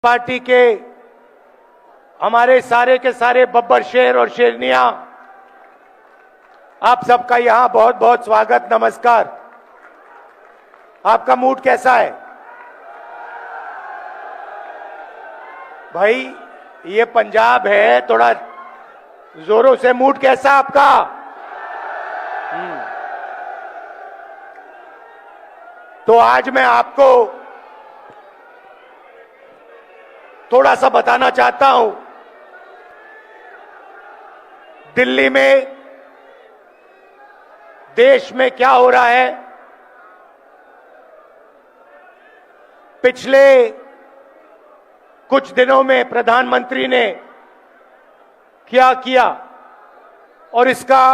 Party के हमारे सारे के सारे बब्बर शेर और शेरनिया, आप सबका यहां बहुत बहुत स्वागत, नमस्कार। आपका मूड कैसा है भाई? ये पंजाब है, थोड़ा जोरों से मूड कैसा आपका? तो आज मैं आपको थोड़ा सा बताना चाहता हूं। दिल्ली में, देश में क्या हो रहा है। पिछले कुछ दिनों में प्रधानमंत्री ने क्या किया और इसका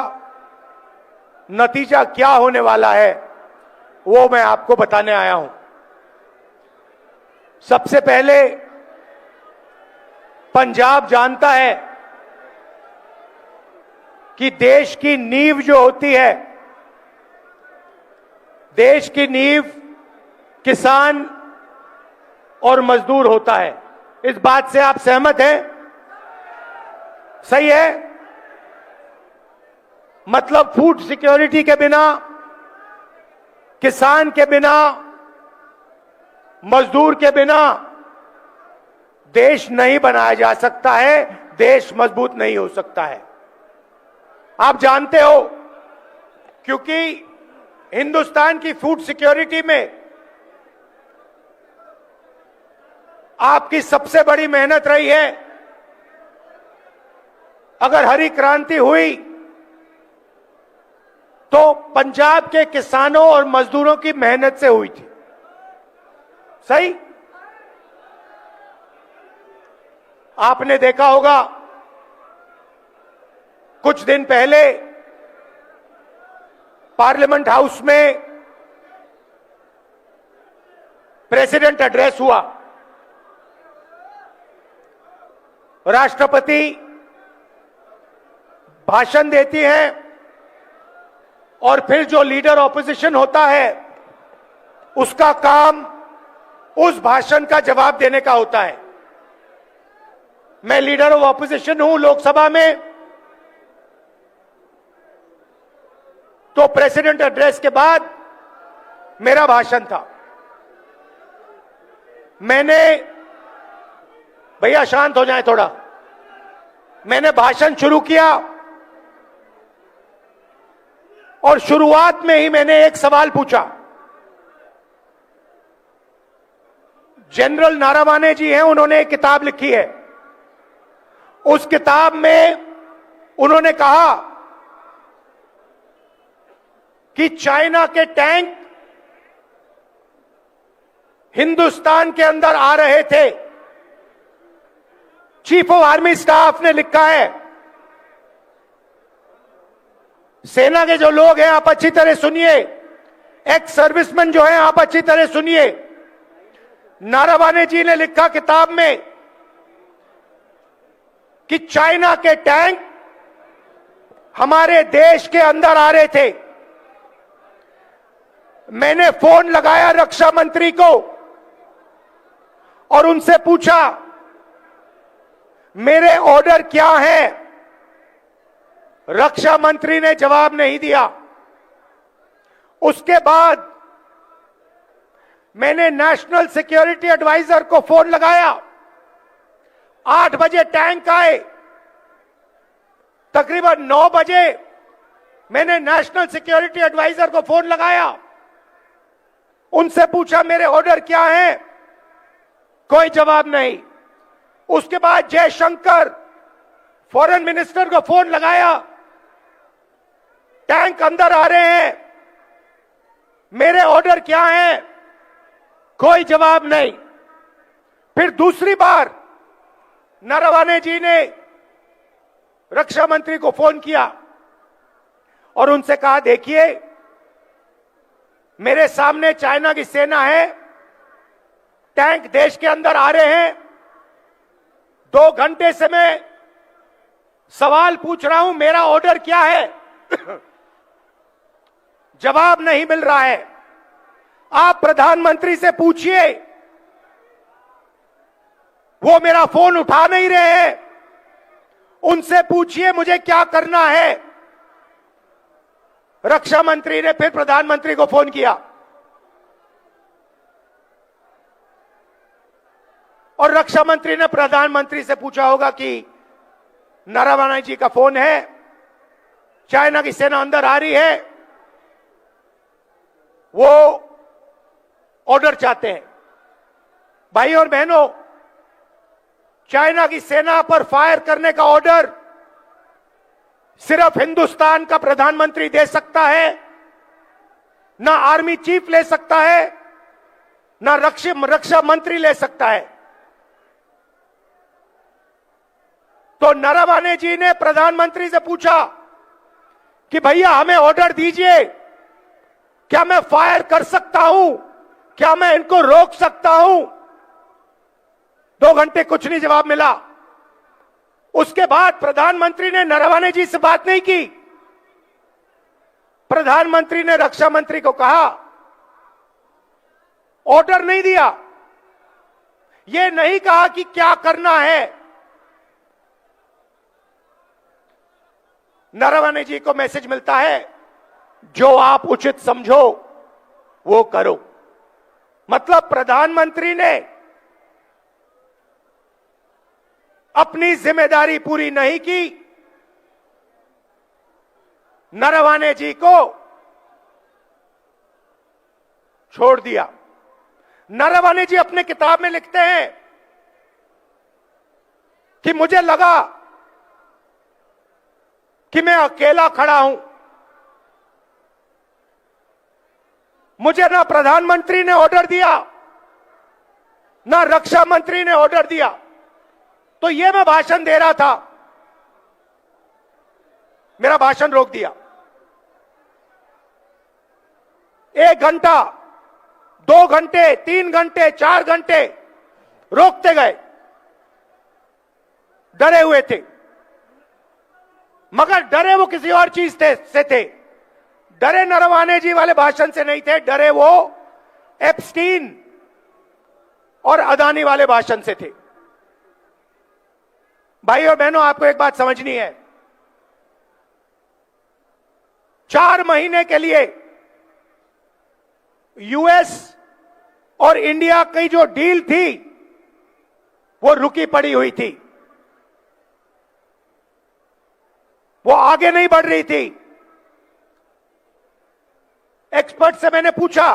नतीजा क्या होने वाला है, वो मैं आपको बताने आया हूं। सबसे पहले, पंजाब जानता है कि देश की नींव जो होती है, देश की नींव किसान और मजदूर होता है। इस बात से आप सहमत हैं? सही है? मतलब फूड सिक्योरिटी के बिना, किसान के बिना, मजदूर के बिना देश नहीं बनाया जा सकता है, देश मजबूत नहीं हो सकता है। आप जानते हो, क्योंकि हिंदुस्तान की फूड सिक्योरिटी में आपकी सबसे बड़ी मेहनत रही है। अगर हरी क्रांति हुई तो पंजाब के किसानों और मजदूरों की मेहनत से हुई थी। सही? आपने देखा होगा, कुछ दिन पहले पार्लियामेंट हाउस में प्रेसिडेंट एड्रेस हुआ। राष्ट्रपति भाषण देती हैं और फिर जो लीडर ऑपोजिशन होता है, उसका काम उस भाषण का जवाब देने का होता है। मैं लीडर ऑफ ऑपोजिशन हूं लोकसभा में, तो प्रेसिडेंट एड्रेस के बाद मेरा भाषण था। मैंने, भैया शांत हो जाए थोड़ा, मैंने भाषण शुरू किया और शुरुआत में ही मैंने एक सवाल पूछा। जनरल नारावाने जी हैं, उन्होंने एक किताब लिखी है। उस किताब में उन्होंने कहा कि चाइना के टैंक हिंदुस्तान के अंदर आ रहे थे। चीफ ऑफ आर्मी स्टाफ ने लिखा है। सेना के जो लोग हैं, आप अच्छी तरह सुनिए, एक्स सर्विसमैन जो हैं, आप अच्छी तरह सुनिए। नारावाने जी ने लिखा किताब में कि चाइना के टैंक हमारे देश के अंदर आ रहे थे। मैंने फोन लगाया रक्षा मंत्री को और उनसे पूछा, मेरे ऑर्डर क्या है? रक्षा मंत्री ने जवाब नहीं दिया। उसके बाद मैंने नेशनल सिक्योरिटी एडवाइजर को फोन लगाया। 8 बजे टैंक आए। तकरीबन 9 बजे मैंने नेशनल सिक्योरिटी एडवाइजर को फोन लगाया, उनसे पूछा मेरे ऑर्डर क्या हैं? कोई जवाब नहीं। उसके बाद जयशंकर फॉरेन मिनिस्टर को फोन लगाया, टैंक अंदर आ रहे हैं, मेरे ऑर्डर क्या हैं? कोई जवाब नहीं। फिर दूसरी बार नारावाने जी ने रक्षा मंत्री को फोन किया और उनसे कहा, देखिए मेरे सामने चाइना की सेना है, टैंक देश के अंदर आ रहे हैं। 2 घंटे से मैं सवाल पूछ रहा हूं, मेरा ऑर्डर क्या है? जवाब नहीं मिल रहा है। आप प्रधानमंत्री से पूछिए वो मेरा फोन उठा नहीं रहे हैं। उनसे पूछिए मुझे क्या करना है। रक्षा मंत्री ने फिर प्रधानमंत्री को फोन किया और रक्षा मंत्री ने प्रधानमंत्री से पूछा होगा कि नरवणे जी का फोन है, चाइना की सेना अंदर आ रही है, वो ऑर्डर चाहते हैं। भाई और बहनों, चाइना की सेना पर फायर करने का ऑर्डर सिर्फ हिंदुस्तान का प्रधानमंत्री दे सकता है, ना आर्मी चीफ ले सकता है, ना रक्षा मंत्री ले सकता है। तो नरवणे जी ने प्रधानमंत्री से पूछा कि भैया हमें ऑर्डर दीजिए, क्या मैं फायर कर सकता हूं, क्या मैं इनको रोक सकता हूं। 2 घंटे कुछ नहीं जवाब मिला। उसके बाद प्रधानमंत्री ने नरवणे जी से बात नहीं की। प्रधानमंत्री ने रक्षा मंत्री को कहा, ऑर्डर नहीं दिया, यह नहीं कहा कि क्या करना है। नरवणे जी को मैसेज मिलता है, जो आप उचित समझो वो करो। मतलब प्रधानमंत्री ने अपनी जिम्मेदारी पूरी नहीं की, नरवणे जी को छोड़ दिया। नरवणे जी अपने किताब में लिखते हैं कि मुझे लगा कि मैं अकेला खड़ा हूं, मुझे ना प्रधानमंत्री ने ऑर्डर दिया, ना रक्षा मंत्री ने ऑर्डर दिया, तो ये मैं भाषण दे रहा था, मेरा भाषण रोक दिया। 1 घंटा, 2 घंटे, 3 घंटे, 4 घंटे रोकते गए, डरे हुए थे। मगर डरे वो किसी और चीज से थे। डरे नरवणे जी वाले भाषण से नहीं थे, डरे वो एप्स्टीन और अदानी वाले भाषण से थे। भाई और बहनों, आपको एक बात समझनी है, 4 महीने के लिए यूएस और इंडिया की जो डील थी वो रुकी पड़ी हुई थी, वो आगे नहीं बढ़ रही थी। एक्सपर्ट से मैंने पूछा,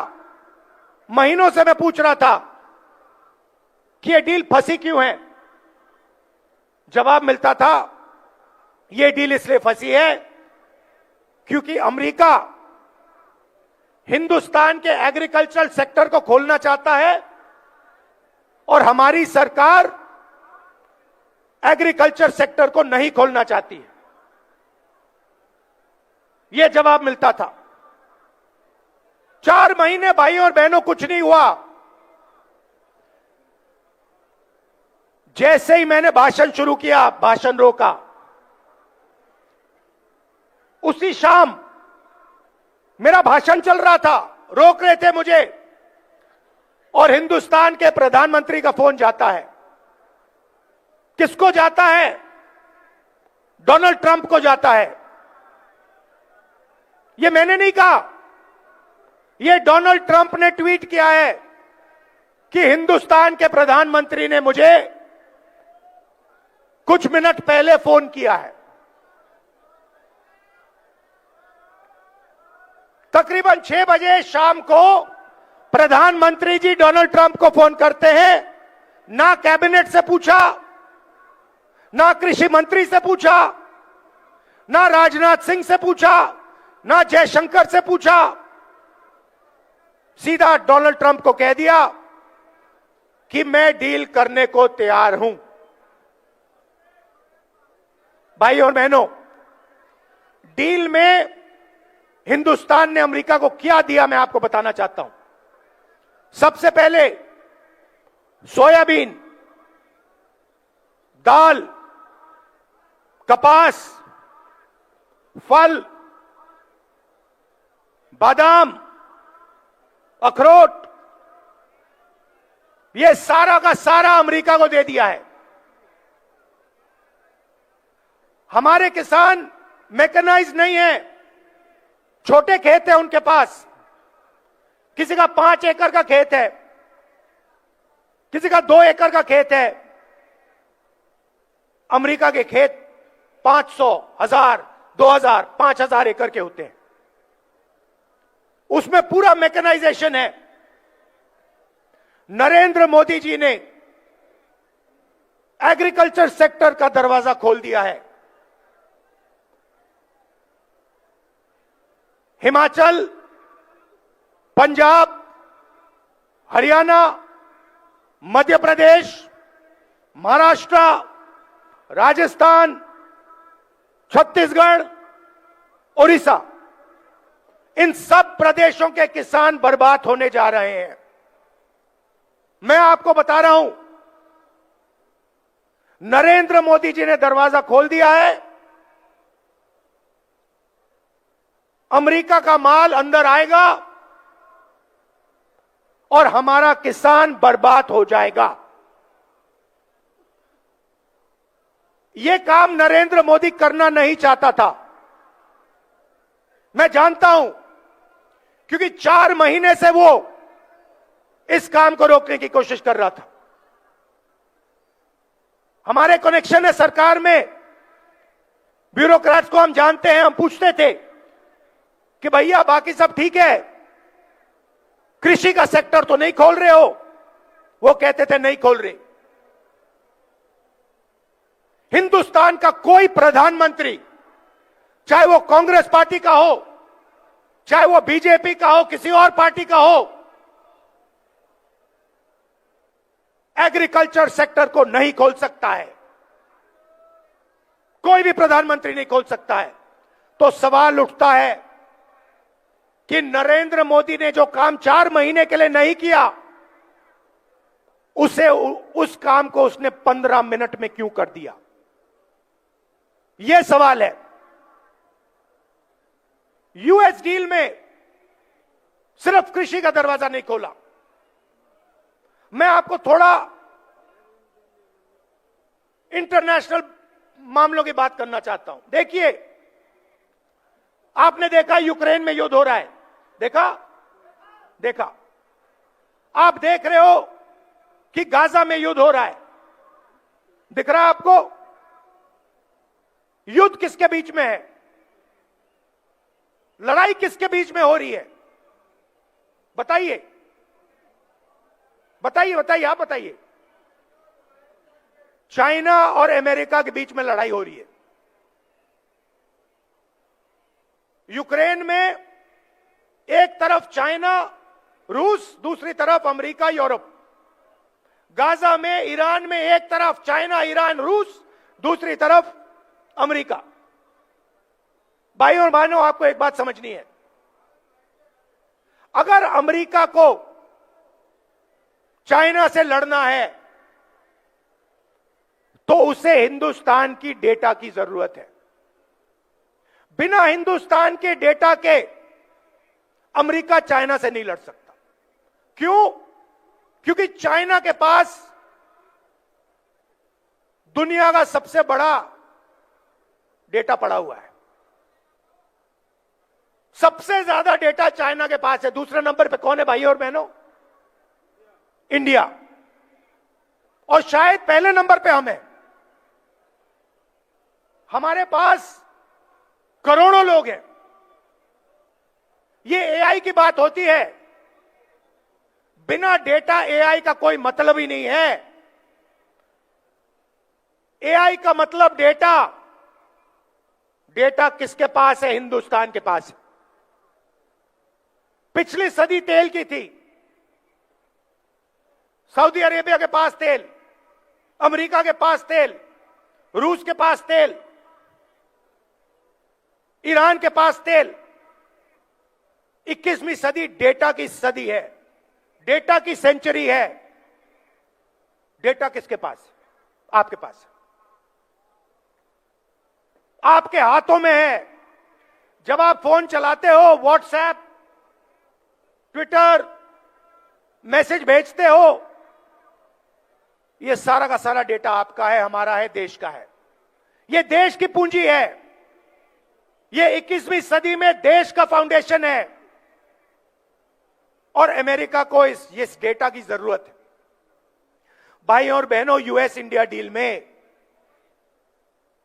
महीनों से मैं पूछ रहा था कि ये डील फंसी क्यों है। जवाब मिलता था, ये डील इसलिए फंसी है क्योंकि अमेरिका हिंदुस्तान के एग्रीकल्चरल सेक्टर को खोलना चाहता है और हमारी सरकार एग्रीकल्चर सेक्टर को नहीं खोलना चाहती है। यह जवाब मिलता था। 4 महीने भाई और बहनों कुछ नहीं हुआ। जैसे ही मैंने भाषण शुरू किया, भाषण रोका, उसी शाम मेरा भाषण चल रहा था, रोक रहे थे मुझे, और हिंदुस्तान के प्रधानमंत्री का फोन जाता है। किसको जाता है? डोनाल्ड ट्रंप को जाता है। यह मैंने नहीं कहा, यह डोनाल्ड ट्रंप ने ट्वीट किया है कि हिंदुस्तान के प्रधानमंत्री ने मुझे कुछ मिनट पहले फोन किया है। तकरीबन 6 बजे शाम को प्रधानमंत्री जी डोनाल्ड ट्रंप को फोन करते हैं। ना कैबिनेट से पूछा, ना कृषि मंत्री से पूछा, ना राजनाथ सिंह से पूछा, ना जयशंकर से पूछा, सीधा डोनाल्ड ट्रंप को कह दिया कि मैं डील करने को तैयार हूं। भाई और बहनों, डील में हिंदुस्तान ने अमेरिका को क्या दिया, मैं आपको बताना चाहता हूं। सबसे पहले सोयाबीन, दाल, कपास, फल, बादाम, अखरोट, ये सारा का सारा अमेरिका को दे दिया है। हमारे किसान मैकेनाइज नहीं है, छोटे खेत है उनके पास। किसी का 5 एकड़ का खेत है, किसी का 2 एकड़ का खेत है। अमेरिका के खेत 500, 1000, 2000, 5000 एकड़ के होते हैं। उसमें पूरा मैकेनाइजेशन है। नरेंद्र मोदी जी ने एग्रीकल्चर सेक्टर का दरवाजा खोल दिया है। हिमाचल, पंजाब, हरियाणा, मध्य प्रदेश, महाराष्ट्र, राजस्थान, छत्तीसगढ़, उड़ीसा, इन सब प्रदेशों के किसान बर्बाद होने जा रहे हैं। मैं आपको बता रहा हूं, नरेंद्र मोदी जी ने दरवाजा खोल दिया है। अमेरिका का माल अंदर आएगा और हमारा किसान बर्बाद हो जाएगा। यह काम नरेंद्र मोदी करना नहीं चाहता था, मैं जानता हूं, क्योंकि 4 महीने से वो इस काम को रोकने की कोशिश कर रहा था। हमारे कनेक्शन है सरकार में, ब्यूरोक्रेट्स को हम जानते हैं। हम पूछते थे कि भैया बाकी सब ठीक है, कृषि का सेक्टर तो नहीं खोल रहे हो? वो कहते थे नहीं खोल रहे। हिंदुस्तान का कोई प्रधानमंत्री, चाहे वो कांग्रेस पार्टी का हो, चाहे वो बीजेपी का हो, किसी और पार्टी का हो, एग्रीकल्चर सेक्टर को नहीं खोल सकता है। कोई भी प्रधानमंत्री नहीं खोल सकता है। तो सवाल उठता है कि नरेंद्र मोदी ने जो काम 4 महीने के लिए नहीं किया, उस काम को उसने 15 मिनट में क्यों कर दिया? यह सवाल है। यूएस डील में सिर्फ कृषि का दरवाजा नहीं खोला। मैं आपको थोड़ा इंटरनेशनल मामलों की बात करना चाहता हूं। देखिए, आपने देखा यूक्रेन में युद्ध हो रहा है, देखा। आप देख रहे हो कि गाजा में युद्ध हो रहा है, दिख रहा है आपको? युद्ध किसके बीच में है? लड़ाई किसके बीच में हो रही है? बताइए, आप बताइए। चाइना और अमेरिका के बीच में लड़ाई हो रही है। यूक्रेन में एक तरफ चाइना, रूस, दूसरी तरफ अमेरिका, यूरोप। गाजा में, ईरान में एक तरफ चाइना, ईरान, रूस, दूसरी तरफ अमेरिका। भाइयों और बहनों, आपको एक बात समझनी है। अगर अमेरिका को चाइना से लड़ना है तो उसे हिंदुस्तान की डेटा की जरूरत है। बिना हिंदुस्तान के डेटा के अमेरिका चाइना से नहीं लड़ सकता। क्यों? क्योंकि चाइना के पास दुनिया का सबसे बड़ा डेटा पड़ा हुआ है। सबसे ज्यादा डेटा चाइना के पास है। दूसरे नंबर पे कौन है भाइयों और बहनों? इंडिया। और शायद पहले नंबर पे हम हैं। हमारे पास करोड़ों लोग हैं। ये एआई की बात होती है, बिना डेटा एआई का कोई मतलब ही नहीं है। एआई का मतलब डेटा। डेटा किसके पास है? हिंदुस्तान के पास है। पिछली सदी तेल की थी। सऊदी अरेबिया के पास तेल, अमेरिका के पास तेल, रूस के पास तेल, ईरान के पास तेल। 21वीं सदी डेटा की सदी है, डेटा की सेंचुरी है। डेटा किसके पास? आपके पास, आपके हाथों में है। जब आप फोन चलाते हो, व्हाट्सएप, ट्विटर, मैसेज भेजते हो, ये सारा का सारा डेटा आपका है, हमारा है, देश का है। ये देश की पूंजी है। ये 21वीं सदी में देश का फाउंडेशन है और अमेरिका को इस डेटा की जरूरत है। भाई और बहनों, यूएस इंडिया डील में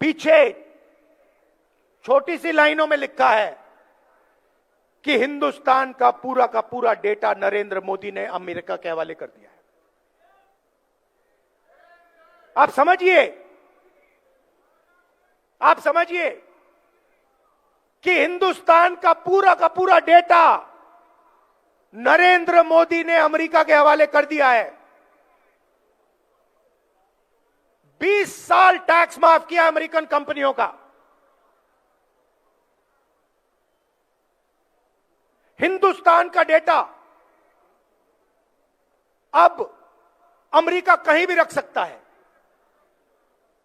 पीछे छोटी सी लाइनों में लिखा है कि हिंदुस्तान का पूरा डेटा नरेंद्र मोदी ने अमेरिका के हवाले कर दिया है। आप समझिए कि हिंदुस्तान का पूरा डेटा नरेंद्र मोदी ने अमेरिका के हवाले कर दिया है। 20 साल टैक्स माफ किया अमेरिकन कंपनियों का। हिंदुस्तान का डेटा अब अमेरिका कहीं भी रख सकता है।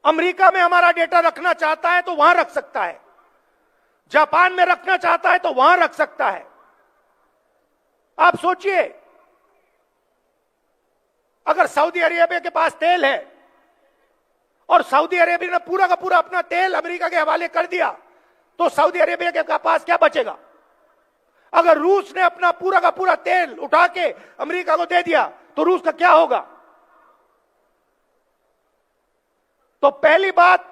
अमेरिका में हमारा डेटा रखना चाहता है तो वहां रख सकता है, जापान में रखना चाहता है तो वहां रख सकता है। आप सोचिए, अगर सऊदी अरेबिया के पास तेल है और सऊदी अरेबिया ने पूरा का पूरा अपना तेल अमेरिका के हवाले कर दिया तो सऊदी अरेबिया के पास क्या बचेगा? अगर रूस ने अपना पूरा का पूरा तेल उठा के अमेरिका को दे दिया तो रूस का क्या होगा? तो पहली बात,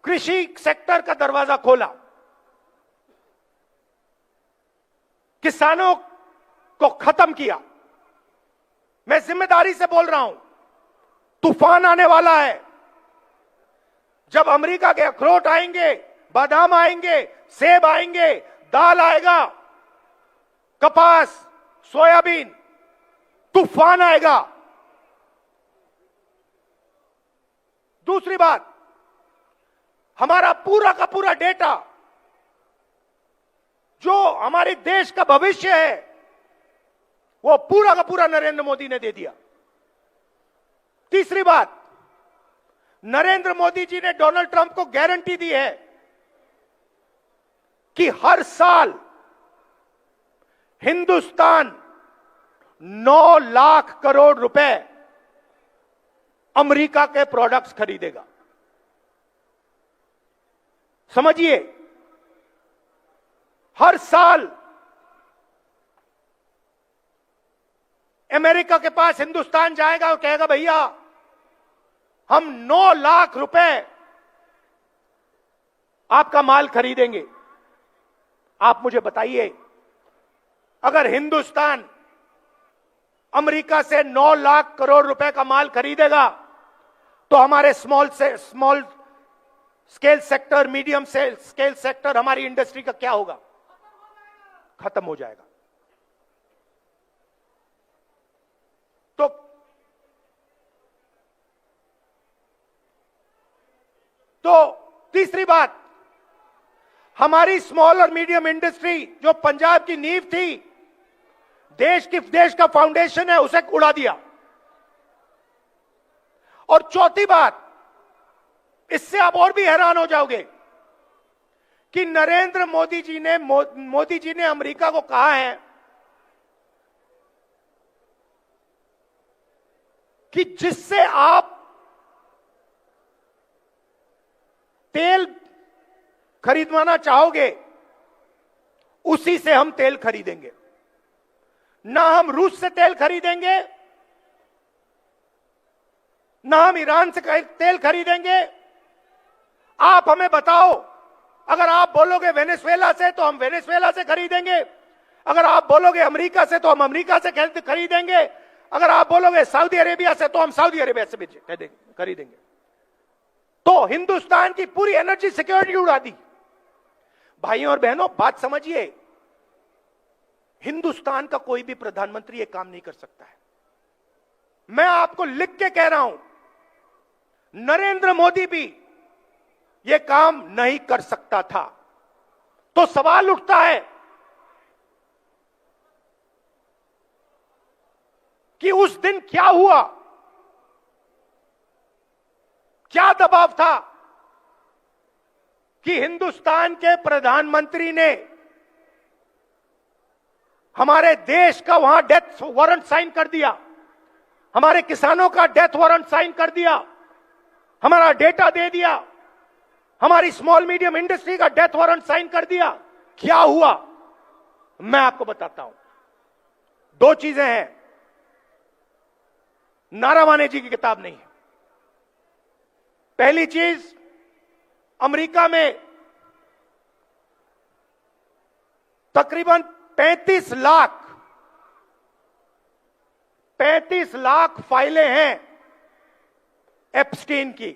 कृषि सेक्टर का दरवाजा खोला, किसानों को खत्म किया। मैं जिम्मेदारी से बोल रहा हूं, तूफान आने वाला है। जब अमेरिका के अखरोट आएंगे, बादाम आएंगे, सेब आएंगे, दाल आएगा, कपास, सोयाबीन, तूफान आएगा। दूसरी बात, हमारा पूरा का पूरा डेटा जो हमारे देश का भविष्य है वो पूरा का पूरा नरेंद्र मोदी ने दे दिया। तीसरी बात, नरेंद्र मोदी जी ने डोनाल्ड ट्रंप को गारंटी दी है कि हर साल हिंदुस्तान 9 लाख करोड़ रुपए अमेरिका के प्रोडक्ट्स खरीदेगा। समझिए, हर साल अमेरिका के पास हिंदुस्तान जाएगा और कहेगा भैया हम 9 लाख रुपए आपका माल खरीदेंगे। आप मुझे बताइए, अगर हिंदुस्तान अमेरिका से 9 लाख करोड़ रुपए का माल खरीदेगा तो हमारे small scale sector, medium scale sector, हमारी इंडस्ट्री का क्या होगा? खत्म हो जाएगा। तो तीसरी बात, हमारी स्मॉल और मीडियम इंडस्ट्री जो पंजाब की नींव थी, देश का फाउंडेशन है, उसे उड़ा दिया। और चौथी बात, इससे आप और भी हैरान हो जाओगे कि नरेंद्र मोदी जी ने अमेरिका को कहा है कि जिससे आप तेल खरीदवाना चाहोगे उसी से हम तेल खरीदेंगे। ना हम रूस से तेल खरीदेंगे, ना हम ईरान से तेल खरीदेंगे। आप हमें बताओ, अगर आप बोलोगे वेनेजुएला से तो हम वेनेजुएला से खरीदेंगे, अगर आप बोलोगे अमेरिका से तो हम अमेरिका से खरीदेंगे, अगर आप बोलोगे सऊदी अरेबिया से तो हम सऊदी अरेबिया से भी खरीदेंगे। तो हिंदुस्तान की पूरी एनर्जी सिक्योरिटी उड़ा दी। भाइयों और बहनों, बात समझिए, हिंदुस्तान का कोई भी प्रधानमंत्री ये काम नहीं कर सकता है। मैं आपको लिख के कह रहा हूं, नरेंद्र मोदी भी ये काम नहीं कर सकता था। तो सवाल उठता है कि उस दिन क्या हुआ, क्या दबाव था कि हिंदुस्तान के प्रधानमंत्री ने हमारे देश का वहां डेथ वारंट साइन कर दिया, हमारे किसानों का डेथ वारंट साइन कर दिया, हमारा डेटा दे दिया, हमारी स्मॉल मीडियम इंडस्ट्री का डेथ वारंट साइन कर दिया। क्या हुआ मैं आपको बताता हूं। दो चीजें हैं, नारावाने जी की किताब नहीं है। पहली चीज, अमेरिका में तकरीबन 35 लाख फाइलें हैं एप्स्टीन की।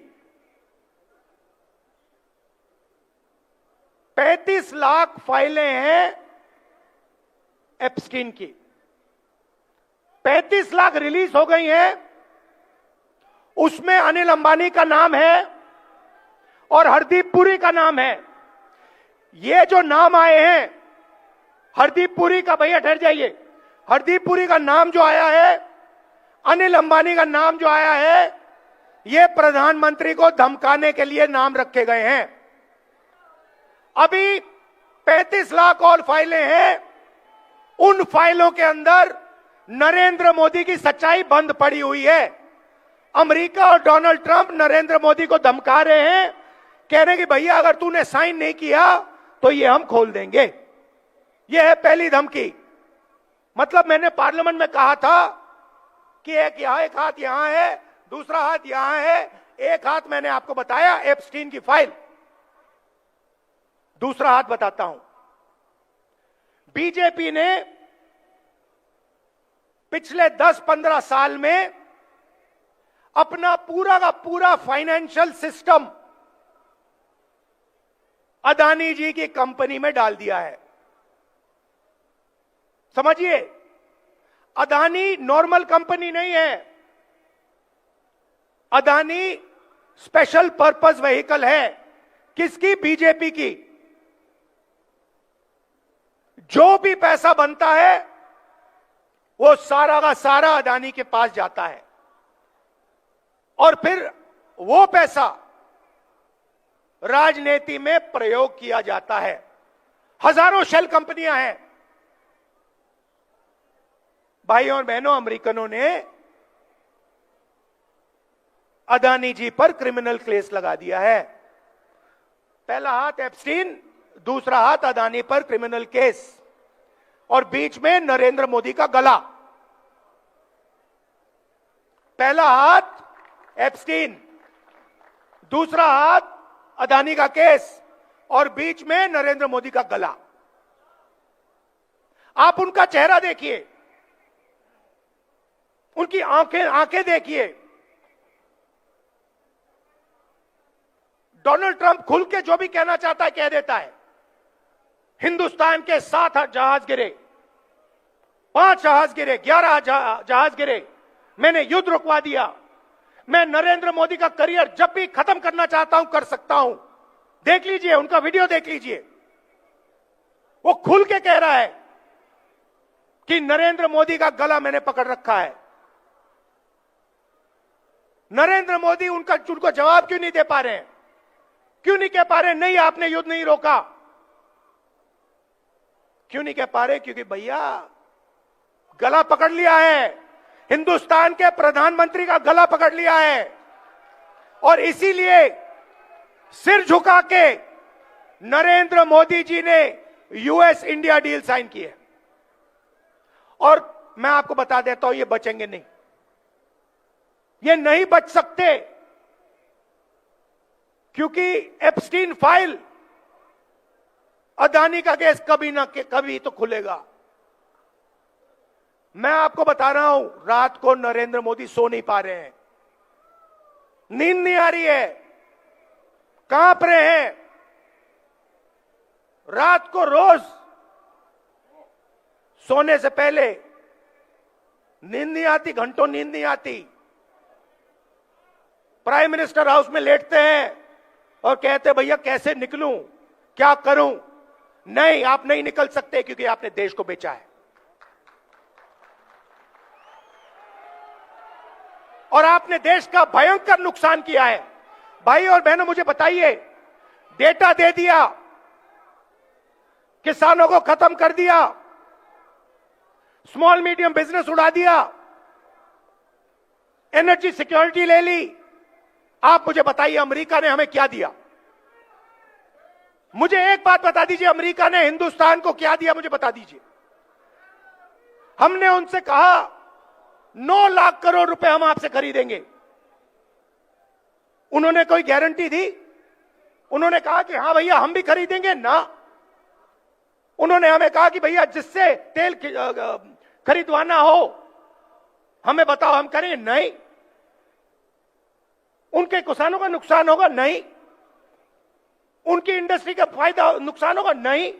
35 लाख फाइलें हैं एप्स्टीन की। 35 लाख रिलीज हो गई हैं, उसमें अनिल अंबानी का नाम है और हरदीप पुरी का नाम है। ये जो नाम आए हैं हरदीप पुरी का, भैया ठहर जाइए, हरदीप पुरी का नाम जो आया है, अनिल अंबानी का नाम जो आया है, ये प्रधानमंत्री को धमकाने के लिए नाम रखे गए हैं। अभी 35 लाख और फाइलें हैं, उन फाइलों के अंदर नरेंद्र मोदी की सच्चाई बंद पड़ी हुई है। अमेरिका और डोनाल्ड ट्रंप नरेंद्र मोदी को धमका रहे हैं, कह रहे हैं कि भैया अगर तूने साइन नहीं किया तो ये हम खोल देंगे। ये है पहली धमकी। मतलब मैंने पार्लियामेंट में कहा था कि एक हाथ यहां है, दूसरा हाथ यहां है। एक हाथ मैंने आपको बताया एप्स्टीन की फाइल, दूसरा हाथ बताता हूं। बीजेपी ने पिछले 10-15 साल में अपना पूरा का पूरा फाइनेंशियल सिस्टम अदानी जी की कंपनी में डाल दिया है। समझिए, अदानी नॉर्मल कंपनी नहीं है, अदानी स्पेशल पर्पस व्हीकल है। किसकी? बीजेपी की। जो भी पैसा बनता है वो सारा का सारा अदानी के पास जाता है और फिर वो पैसा राजनीति में प्रयोग किया जाता है। हजारों शेल कंपनियां हैं। भाइयों और बहनों, अमेरिकनों ने अदानी जी पर क्रिमिनल केस लगा दिया है। पहला हाथ एप्स्टीन, दूसरा हाथ अदानी पर क्रिमिनल केस, और बीच में नरेंद्र मोदी का गला। पहला हाथ एप्स्टीन, दूसरा हाथ अदानी का केस, और बीच में नरेंद्र मोदी का गला। आप उनका चेहरा देखिए, उनकी आंखें देखिए। डोनाल्ड ट्रंप खुल के जो भी कहना चाहता है कह देता है। हिंदुस्तान के 7 जहाज गिरे, 5 जहाज गिरे, 11 जहाज गिरे, मैंने युद्ध रुकवा दिया। मैं नरेंद्र मोदी का करियर जब भी खत्म करना चाहता हूं कर सकता हूं। देख लीजिए, उनका वीडियो देख लीजिए। वो खुल के कह रहा है कि नरेंद्र मोदी का गला मैंने पकड़ रखा है। नरेंद्र मोदी उनको जवाब क्यों नहीं दे पा रहे हैं? क्यों नहीं कह पा रहे नहीं आपने युद्ध नहीं रोका? क्यों नहीं कह पा रहे? क्योंकि भैया गला पकड़ लिया है, हिंदुस्तान के प्रधानमंत्री का गला पकड़ लिया है, और इसीलिए सिर झुका के नरेंद्र मोदी जी ने यूएस इंडिया डील साइन की है। और मैं आपको बता देता हूं, ये बचेंगे नहीं, ये नहीं बच सकते, क्योंकि एप्स्टीन फाइल, अदानी का केस कभी ना कभी तो खुलेगा। मैं आपको बता रहा हूं, रात को नरेंद्र मोदी सो नहीं पा रहे हैं, नींद नहीं आ रही है, कांप रहे हैं। रात को रोज सोने से पहले नींद नहीं आती, घंटों नींद नहीं आती। प्राइम मिनिस्टर हाउस में लेटते हैं और कहते हैं भैया कैसे निकलूं, क्या करूं? नहीं, आप नहीं निकल सकते, क्योंकि आपने देश को बेचा है और आपने देश का भयंकर नुकसान किया है। भाई और बहनों, मुझे बताइए, डेटा दे दिया, किसानों को खत्म कर दिया, स्मॉल मीडियम बिजनेस उड़ा दिया, एनर्जी सिक्योरिटी ले ली। आप मुझे बताइए अमेरिका ने हमें क्या दिया? मुझे एक बात बता दीजिए, अमेरिका ने हिंदुस्तान को क्या दिया? मुझे बता दीजिए। हमने उनसे कहा 9 लाख करोड़ रुपए हम आपसे खरीदेंगे। उन्होंने कोई गारंटी दी? उन्होंने कहा कि हां भैया हम भी खरीदेंगे ना। उन्होंने हमें कहा कि भैया जिससे तेल खरीदवाना हो हमें बताओ, हम करेंगे? नहीं। उनके किसानों का नुकसान होगा? नहीं। उनकी इंडस्ट्री का फायदा नुकसान होगा? नहीं।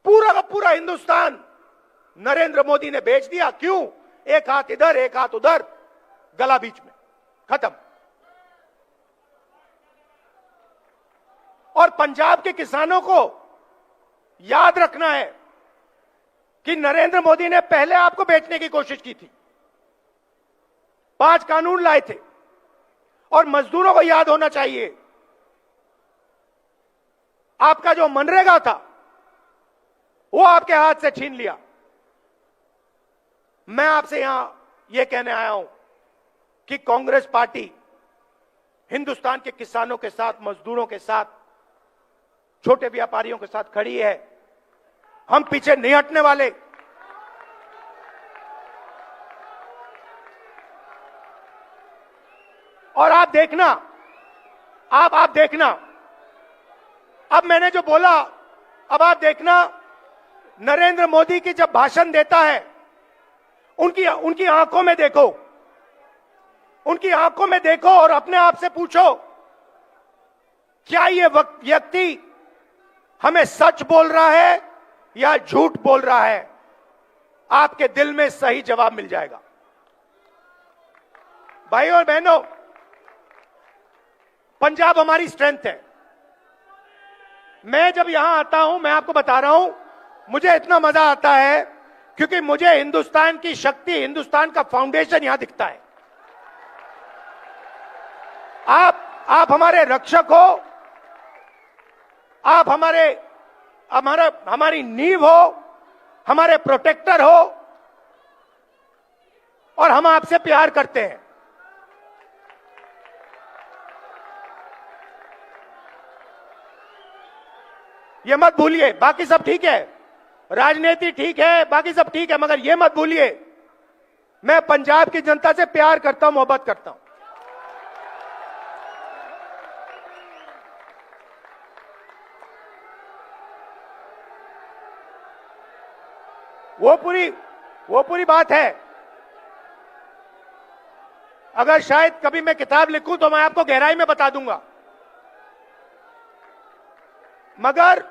पूरा का पूरा हिंदुस्तान नरेंद्र मोदी ने बेच दिया। क्यों? एक हाथ इधर एक हाथ उधर, गला बीच में, खत्म। और पंजाब के किसानों को याद रखना है कि नरेंद्र मोदी ने पहले आपको बेचने की कोशिश की थी, 5 कानून लाए थे। और मजदूरों को याद होना चाहिए, आपका जो मनरेगा था वो आपके हाथ से छीन लिया। मैं आपसे यहां यह कहने आया हूं कि कांग्रेस पार्टी हिंदुस्तान के किसानों के साथ, मजदूरों के साथ, छोटे व्यापारियों के साथ खड़ी है। हम पीछे नहीं हटने वाले। और आप देखना, आप देखना, अब मैंने जो बोला, अब आप देखना, नरेंद्र मोदी की जब भाषण देता है, उनकी आंखों में देखो, उनकी आंखों में देखो और अपने आप से पूछो, क्या ये व्यक्ति हमें सच बोल रहा है या झूठ बोल रहा है? आपके दिल में सही जवाब मिल जाएगा। भाइयों और बहनों, पंजाब हमारी स्ट्रेंथ है। मैं जब यहां आता हूं, मैं आपको बता रहा हूं, मुझे इतना मजा आता है क्योंकि मुझे हिंदुस्तान की शक्ति, हिंदुस्तान का फाउंडेशन यहां दिखता है। आप हमारे रक्षक हो, आप हमारी नींव हो, हमारे प्रोटेक्टर हो, और हम आपसे प्यार करते हैं। ये मत भूलिए। बाकी सब ठीक है, राजनीति ठीक है, बाकी सब ठीक है, मगर ये मत भूलिए, मैं पंजाब की जनता से प्यार करता हूं, मोहब्बत करता हूं। वो पूरी बात है। अगर शायद कभी मैं किताब लिखूं तो मैं आपको गहराई में बता दूंगा, मगर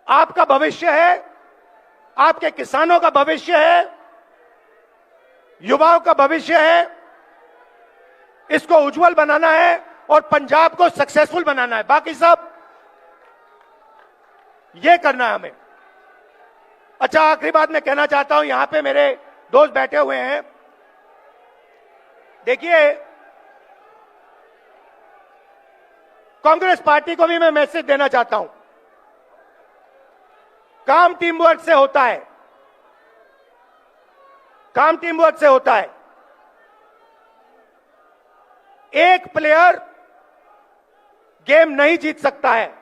आपका भविष्य है, आपके किसानों का भविष्य है, युवाओं का भविष्य है, इसको उज्जवल बनाना है और पंजाब को सक्सेसफुल बनाना है। बाकी सब ये करना है हमें। अच्छा, आखिरी बात मैं कहना चाहता हूं, यहां पे मेरे दोस्त बैठे हुए हैं। देखिए, कांग्रेस पार्टी को भी मैं मैसेज देना चाहता हूं, काम टीम वर्क से होता है, काम टीम वर्क से होता है। एक प्लेयर गेम नहीं जीत सकता है।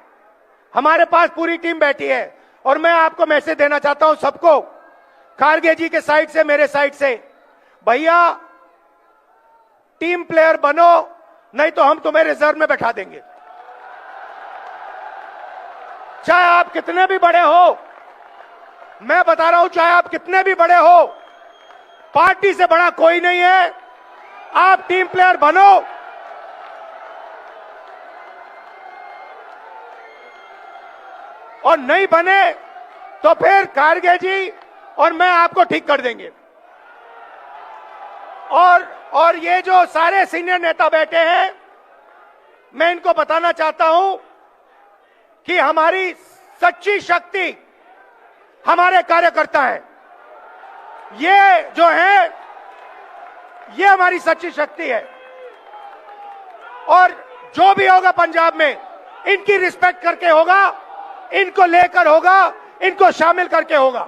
हमारे पास पूरी टीम बैठी है और मैं आपको मैसेज देना चाहता हूं सबको, खारगे जी के साइड से, मेरे साइड से, भैया टीम प्लेयर बनो, नहीं तो हम तुम्हें रिजर्व में बैठा देंगे। चाहे आप कितने भी बड़े हो, मैं बता रहा हूं, चाहे आप कितने भी बड़े हो, पार्टी से बड़ा कोई नहीं है। आप टीम प्लेयर बनो, और नहीं बने तो फिर खारगे जी और मैं आपको ठीक कर देंगे। और ये जो सारे सीनियर नेता बैठे हैं, मैं इनको बताना चाहता हूं कि हमारी सच्ची शक्ति हमारे कार्यकर्ता हैं। ये जो है, ये हमारी सच्ची शक्ति है, और जो भी होगा पंजाब में, इनकी रिस्पेक्ट करके होगा, इनको लेकर होगा, इनको शामिल करके होगा।